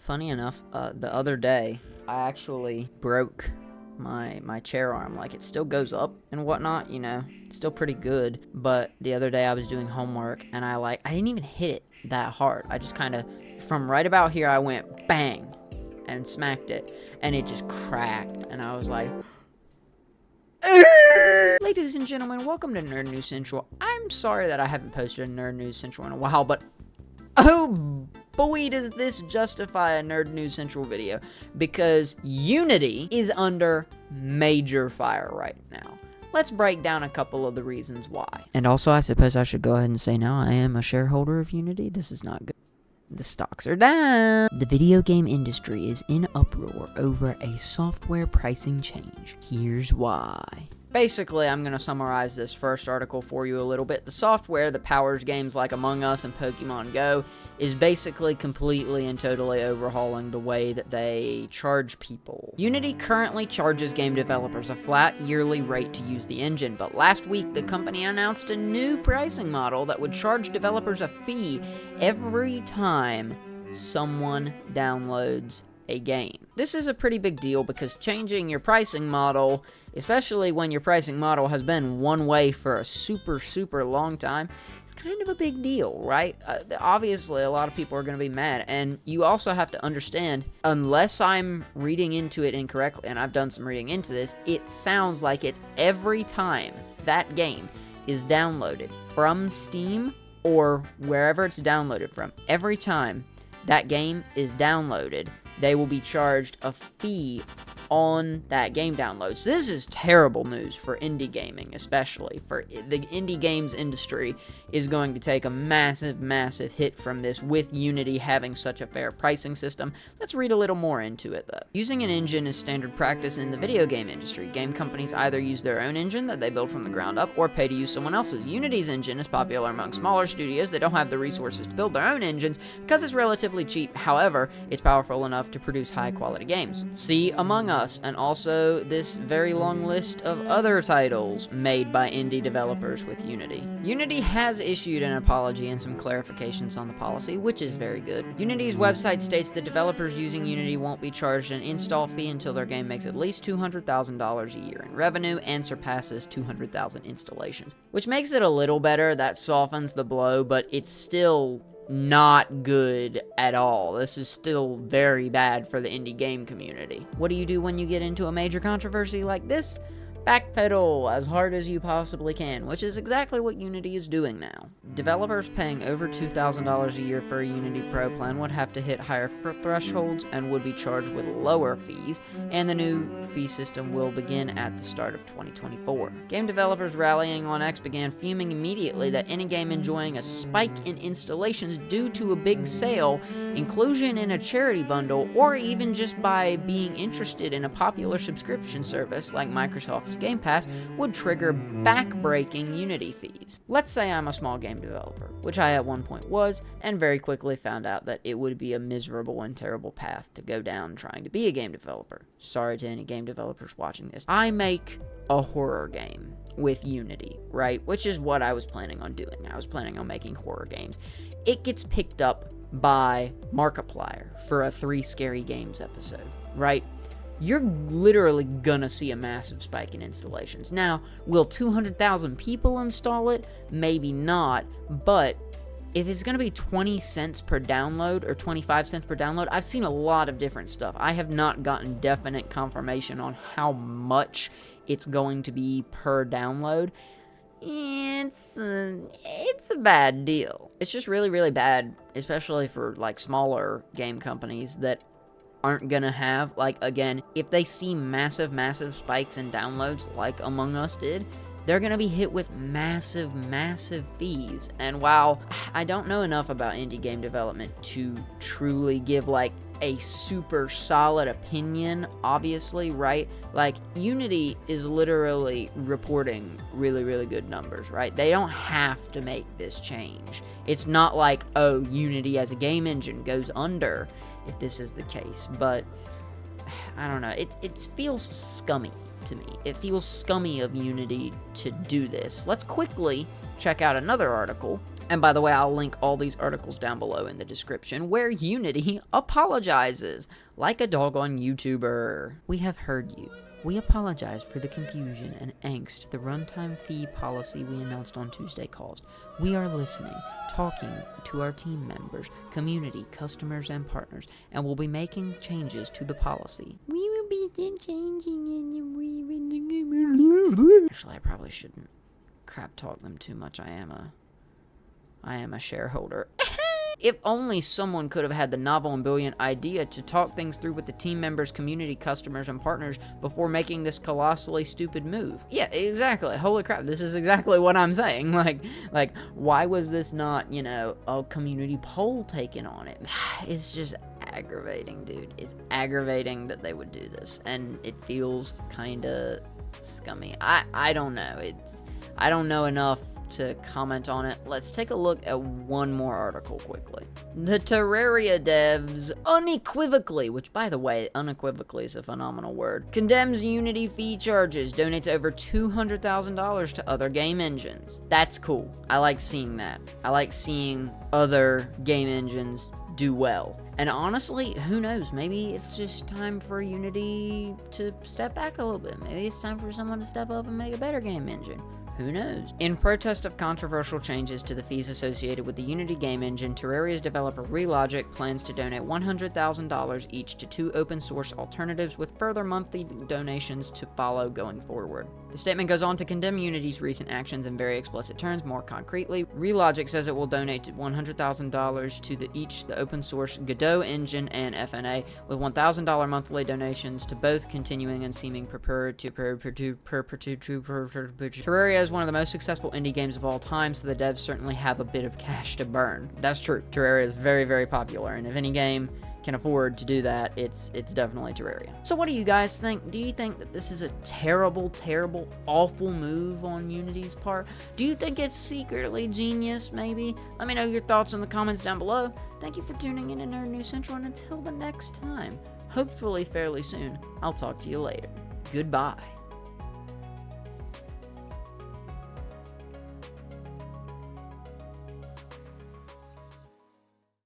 funny enough, the other day, I actually broke my chair arm. Like, it still goes up and whatnot, you know, it's still pretty good. But the other day I was doing homework, and I didn't even hit it that hard. I just kind of, from right about here, I went bang and smacked it, and it just cracked, and I was like, ladies and gentlemen, welcome to Nerd News Central. I'm sorry that I haven't posted a Nerd News Central in a while, but oh boy, does this justify a Nerd News Central video, because Unity is under major fire right now. Let's break down a couple of the reasons why. And also, I suppose I should go ahead and say now, I am a shareholder of Unity. This is not good. The stocks are down. The video game industry is in uproar over a software pricing change. Here's why. Basically, I'm going to summarize this first article for you a little bit. The software that powers games like Among Us and Pokemon Go is basically completely and totally overhauling the way that they charge people. Unity currently charges game developers a flat yearly rate to use the engine, but last week the company announced a new pricing model that would charge developers a fee every time someone downloads a game. This is a pretty big deal because changing your pricing model, especially when your pricing model has been one way for a super long time, it's kind of a big deal, right? Obviously, a lot of people are going to be mad, and you also have to understand, unless I'm reading into it incorrectly, and I've done some reading into this, it sounds like it's every time that game is downloaded from Steam or wherever it's downloaded from, every time that game is downloaded, they will be charged a fee on that game download. So this is terrible news for indie gaming, especially. For the indie games industry is going to take a massive hit from this, with Unity having such a fair pricing system. Let's read a little more into it, though. Using an engine is standard practice in the video game industry. Game companies either use their own engine that they build from the ground up, or pay to use someone else's. Unity's engine is popular among smaller studios that don't have the resources to build their own engines because it's relatively cheap. However, it's powerful enough to produce high-quality games. See Among Us, and also this very long list of other titles made by indie developers with Unity. Unity has issued an apology and some clarifications on the policy, which is very good. Unity's website states that developers using Unity won't be charged an install fee until their game makes at least $200,000 a year in revenue and surpasses 200,000 installations, which makes it a little better. That softens the blow, but it's still not good at all. This is still very bad for the indie game community. What do you do when you get into a major controversy like this? Backpedal as hard as you possibly can, which is exactly what Unity is doing now. Developers paying over $2,000 a year for a Unity Pro plan would have to hit higher thresholds and would be charged with lower fees, and the new fee system will begin at the start of 2024. Game developers rallying on X began fuming immediately that any game enjoying a spike in installations due to a big sale, inclusion in a charity bundle, or even just by being interested in a popular subscription service like Microsoft's Game Pass would trigger back-breaking Unity fees. Let's say I'm a small game developer, which I at one point was, and very quickly found out that it would be a miserable and terrible path to go down trying to be a game developer. Sorry to any game developers watching this. I make a horror game with Unity, right? Which is what I was planning on doing. I was planning on making horror games. It gets picked up by Markiplier for a 3 Scary Games episode, right? You're literally gonna see a massive spike in installations. Now, will 200,000 people install it? Maybe not, but if it's gonna be 20 cents per download or 25 cents per download, I've seen a lot of different stuff. I have not gotten definite confirmation on how much it's going to be per download. It's a bad deal. It's just really bad, especially for like smaller game companies that aren't gonna have, like, again, if they see massive spikes in downloads like Among Us did, they're gonna be hit with massive fees. And while I don't know enough about indie game development to truly give like a super solid opinion, obviously, right? Like, Unity is literally reporting really good numbers, right? They don't have to make this change. It's not like, oh, Unity as a game engine goes under if this is the case, but I don't know. It feels scummy to me. It feels scummy of Unity to do this. Let's quickly check out another article And by the way, I'll link all these articles down below in the description where Unity apologizes like a doggone YouTuber. We have heard you. We apologize for the confusion and angst the runtime fee policy we announced on Tuesday caused. We are listening, talking to our team members, community, customers, and partners, and will be making changes to the policy. We will be changing it. Actually, I probably shouldn't crap talk them too much. I am a shareholder. If only someone could have had the novel and brilliant idea to talk things through with the team members, community, customers, and partners before making this colossally stupid move. Yeah, exactly. Holy crap, this is exactly what I'm saying. Like, why was this not, you know, a community poll taken on it? It's just aggravating, dude. It's aggravating that they would do this, and it feels kinda scummy. I don't know. I don't know enough to comment on it. Let's take a look at one more article quickly. The Terraria devs unequivocally, which by the way, unequivocally is a phenomenal word, condemns Unity fee charges, donates over $200,000 to other game engines. That's cool. I like seeing that. I like seeing other game engines do well. And honestly, who knows? Maybe it's just time for Unity to step back a little bit. Maybe it's time for someone to step up and make a better game engine. Who knows? In protest of controversial changes to the fees associated with the Unity game engine, Terraria's developer Relogic plans to donate $100,000 each to 2 open source alternatives, with further monthly donations to follow going forward. The statement goes on to condemn Unity's recent actions in very explicit terms. More concretely, Relogic says it will donate $100,000 to each the open source Godot engine and FNA, with $1,000 monthly donations to both continuing and seeming Terraria is one of the most successful indie games of all time, so the devs certainly have a bit of cash to burn. That's true. Terraria is very, very popular, and if any game can afford to do that, it's definitely Terraria. So what do you guys think? Do you think that this is a terrible, terrible, awful move on Unity's part? Do you think it's secretly genius, maybe? Let me know your thoughts in the comments down below. Thank you for tuning in to Nerd News Central, and until the next time, hopefully fairly soon, I'll talk to you later. Goodbye.